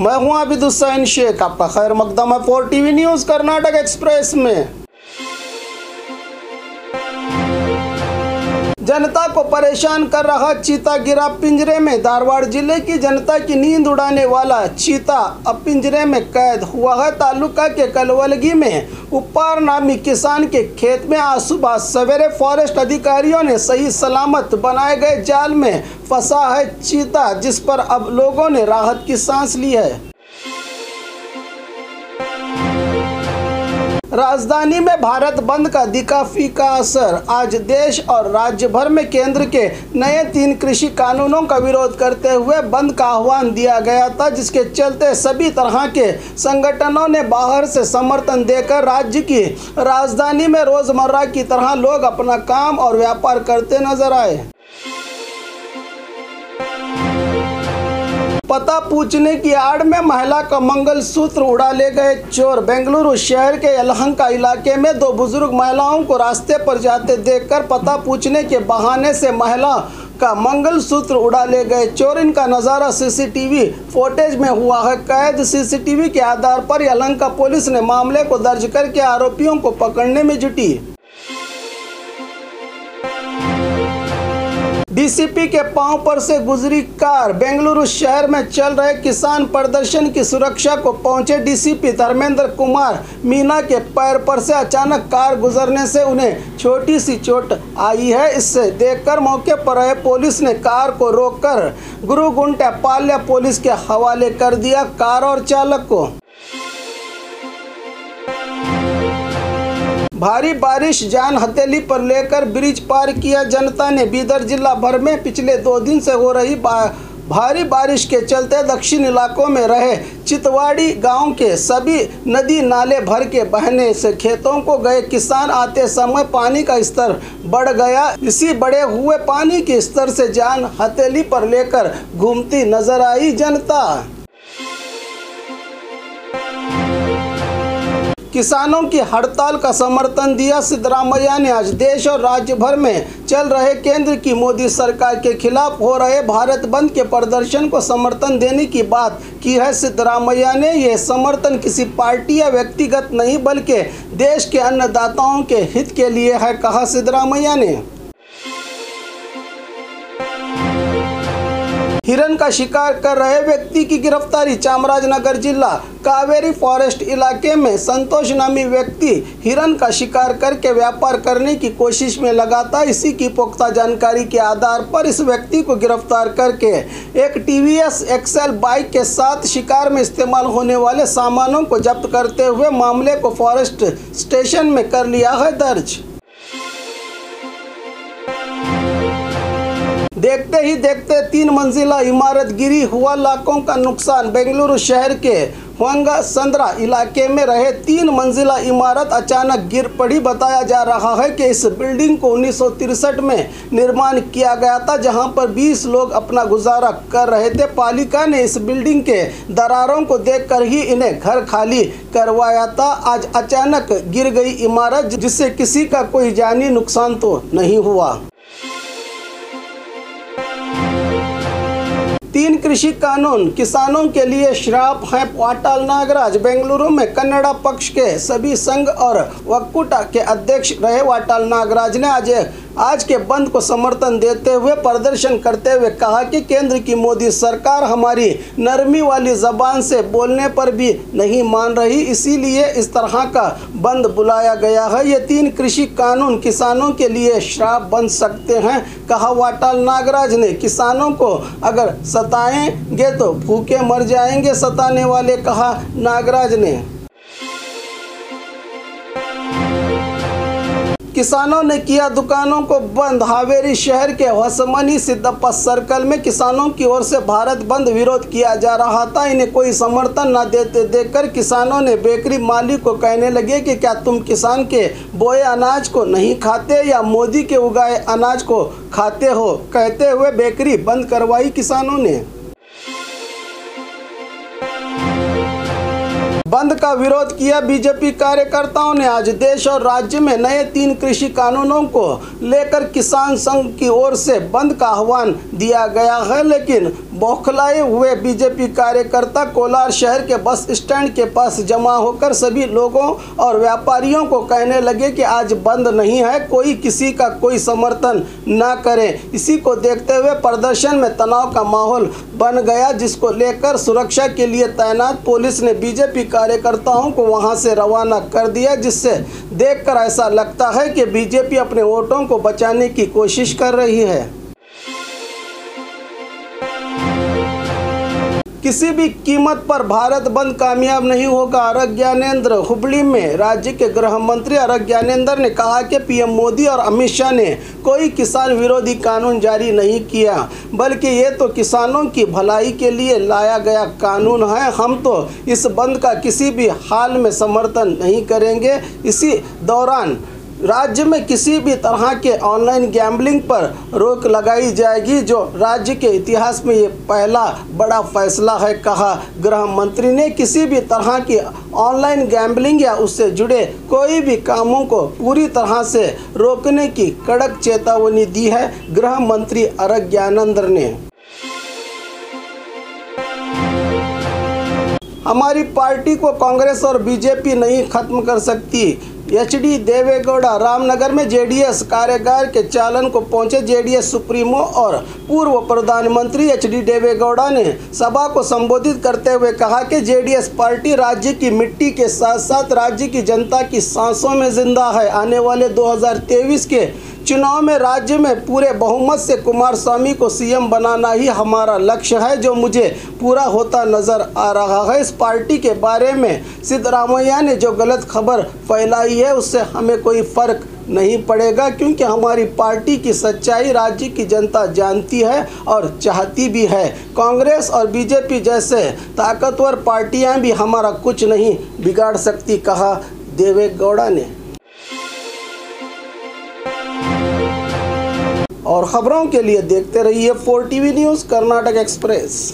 मैं हूं आबिद हुसैन शेख, आपका खैर मकदम है 4 टीवी न्यूज़ कर्नाटक एक्सप्रेस में। जनता को परेशान कर रहा चीता गिरा पिंजरे में। धारवाड़ जिले की जनता की नींद उड़ाने वाला चीता अब पिंजरे में कैद हुआ है। तालुका के कलवलगी में उप्पार नामी किसान के खेत में आज सुबह सवेरे फॉरेस्ट अधिकारियों ने सही सलामत बनाए गए जाल में फंसा है चीता, जिस पर अब लोगों ने राहत की सांस ली है। राजधानी में भारत बंद का दिखा फीका असर। आज देश और राज्य भर में केंद्र के नए 3 कृषि कानूनों का विरोध करते हुए बंद का आह्वान दिया गया था, जिसके चलते सभी तरह के संगठनों ने बाहर से समर्थन देकर राज्य की राजधानी में रोजमर्रा की तरह लोग अपना काम और व्यापार करते नजर आए। पता पूछने की आड़ में महिला का मंगलसूत्र उड़ा ले गए चोर। बेंगलुरु शहर के यलहंका इलाके में 2 बुजुर्ग महिलाओं को रास्ते पर जाते देखकर पता पूछने के बहाने से महिला का मंगलसूत्र उड़ा ले गए चोर। इनका नज़ारा सीसीटीवी फुटेज में हुआ है कैद। सीसीटीवी के आधार पर यलहंका पुलिस ने मामले को दर्ज करके आरोपियों को पकड़ने में जुटी। डीसीपी के पांव पर से गुजरी कार। बेंगलुरु शहर में चल रहे किसान प्रदर्शन की सुरक्षा को पहुंचे डीसीपी धर्मेंद्र कुमार मीना के पैर पर से अचानक कार गुजरने से उन्हें छोटी सी चोट आई है। इससे देखकर मौके पर आए पुलिस ने कार को रोककर गुरुगुंटा पाल्या पुलिस के हवाले कर दिया। कार और चालक को भारी बारिश जान हथेली पर लेकर ब्रिज पार किया जनता ने। बीदर जिला भर में पिछले 2 दिन से हो रही भारी बारिश के चलते दक्षिण इलाकों में रहे चितवाड़ी गांव के सभी नदी नाले भर के बहने से खेतों को गए किसान आते समय पानी का स्तर बढ़ गया। इसी बढ़े हुए पानी के स्तर से जान हथेली पर लेकर घूमती नजर आई जनता। किसानों की हड़ताल का समर्थन दिया सिद्धरामैया ने। आज देश और राज्य भर में चल रहे केंद्र की मोदी सरकार के खिलाफ हो रहे भारत बंद के प्रदर्शन को समर्थन देने की बात की है सिद्धरामैया ने। यह समर्थन किसी पार्टी या व्यक्तिगत नहीं बल्कि देश के अन्नदाताओं के हित के लिए है, कहा सिद्धरामैया ने। हिरण का शिकार कर रहे व्यक्ति की गिरफ्तारी। चामराजनगर जिला कावेरी फॉरेस्ट इलाके में संतोष नामी व्यक्ति हिरण का शिकार करके व्यापार करने की कोशिश में लगा था। इसी की पुख्ता जानकारी के आधार पर इस व्यक्ति को गिरफ्तार करके एक टीवीएस एक्सेल बाइक के साथ शिकार में इस्तेमाल होने वाले सामानों को जब्त करते हुए मामले को फॉरेस्ट स्टेशन में कर लिया है दर्ज। देखते ही देखते 3 मंजिला इमारत गिरी, हुआ लाखों का नुकसान। बेंगलुरु शहर के होंगा संद्रा इलाके में रहे 3 मंजिला इमारत अचानक गिर पड़ी। बताया जा रहा है कि इस बिल्डिंग को 1963 में निर्माण किया गया था, जहां पर 20 लोग अपना गुजारा कर रहे थे। पालिका ने इस बिल्डिंग के दरारों को देखकर ही इन्हें घर खाली करवाया था। आज अचानक गिर गई इमारत, जिससे किसी का कोई जानी नुकसान तो नहीं हुआ। 3 कृषि कानून किसानों के लिए श्राप हैं, वाटाल नागराज। बेंगलुरु में कन्नड़ा पक्ष के सभी संघ और वक्कुटा के अध्यक्ष रहे वाटाल नागराज ने आज के बंद को समर्थन देते हुए प्रदर्शन करते हुए कहा कि केंद्र की मोदी सरकार हमारी नरमी वाली जबान से बोलने पर भी नहीं मान रही, इसीलिए इस तरह का बंद बुलाया गया है। ये 3 कृषि कानून किसानों के लिए श्राप बन सकते हैं, कहा वाटाल नागराज ने। किसानों को अगर सताएंगे तो भूखे मर जाएंगे सताने वाले, कहा नागराज ने। किसानों ने किया दुकानों को बंद। हावेरी शहर के होसमनी सिद्धप्पा सर्कल में किसानों की ओर से भारत बंद विरोध किया जा रहा था। इन्हें कोई समर्थन न देते देखकर किसानों ने बेकरी मालिक को कहने लगे कि क्या तुम किसान के बोए अनाज को नहीं खाते या मोदी के उगाए अनाज को खाते हो, कहते हुए बेकरी बंद करवाई किसानों ने। बंद का विरोध किया बीजेपी कार्यकर्ताओं ने। आज देश और राज्य में नए 3 कृषि कानूनों को लेकर किसान संघ की ओर से बंद का आह्वान दिया गया है, लेकिन बौखलाए हुए बीजेपी कार्यकर्ता कोलार शहर के बस स्टैंड के पास जमा होकर सभी लोगों और व्यापारियों को कहने लगे कि आज बंद नहीं है, कोई किसी का कोई समर्थन न करे। इसी को देखते हुए प्रदर्शन में तनाव का माहौल बन गया, जिसको लेकर सुरक्षा के लिए तैनात पुलिस ने बीजेपी कार्यकर्ताओं को वहां से रवाना कर दिया, जिससे देखकर ऐसा लगता है कि बीजेपी अपने वोटों को बचाने की कोशिश कर रही है। किसी भी कीमत पर भारत बंद कामयाब नहीं होगा। आरग ज्ञानेंद्र हुबली में राज्य के गृह मंत्री आरग ज्ञानेंद्र ने कहा कि पीएम मोदी और अमित शाह ने कोई किसान विरोधी कानून जारी नहीं किया, बल्कि ये तो किसानों की भलाई के लिए लाया गया कानून है। हम तो इस बंद का किसी भी हाल में समर्थन नहीं करेंगे। इसी दौरान राज्य में किसी भी तरह के ऑनलाइन गैम्बलिंग पर रोक लगाई जाएगी, जो राज्य के इतिहास में ये पहला बड़ा फैसला है, कहा गृह मंत्री ने। किसी भी तरह की ऑनलाइन गैम्बलिंग या उससे जुड़े कोई भी कामों को पूरी तरह से रोकने की कड़क चेतावनी दी है गृह मंत्री आरग ज्ञानेंद्र ने। हमारी पार्टी को कांग्रेस और बीजेपी नहीं खत्म कर सकती। एचडी देवेगौड़ा रामनगर में जेडीएस कार्यागार के चालन को पहुंचे जेडीएस सुप्रीमो और पूर्व प्रधानमंत्री एचडी देवेगौड़ा ने सभा को संबोधित करते हुए कहा कि जेडीएस पार्टी राज्य की मिट्टी के साथ साथ राज्य की जनता की सांसों में जिंदा है। आने वाले 2023 के चुनाव में राज्य में पूरे बहुमत से कुमारस्वामी को सीएम बनाना ही हमारा लक्ष्य है, जो मुझे पूरा होता नजर आ रहा है। इस पार्टी के बारे में सिद्धरामैया ने जो गलत खबर फैलाई है, उससे हमें कोई फर्क नहीं पड़ेगा, क्योंकि हमारी पार्टी की सच्चाई राज्य की जनता जानती है और चाहती भी है। कांग्रेस और बीजेपी जैसे ताकतवर पार्टियां भी हमारा कुछ नहीं बिगाड़ सकती, कहा देवेगौड़ा ने। और खबरों के लिए देखते रहिए 4TV न्यूज़ कर्नाटक एक्सप्रेस।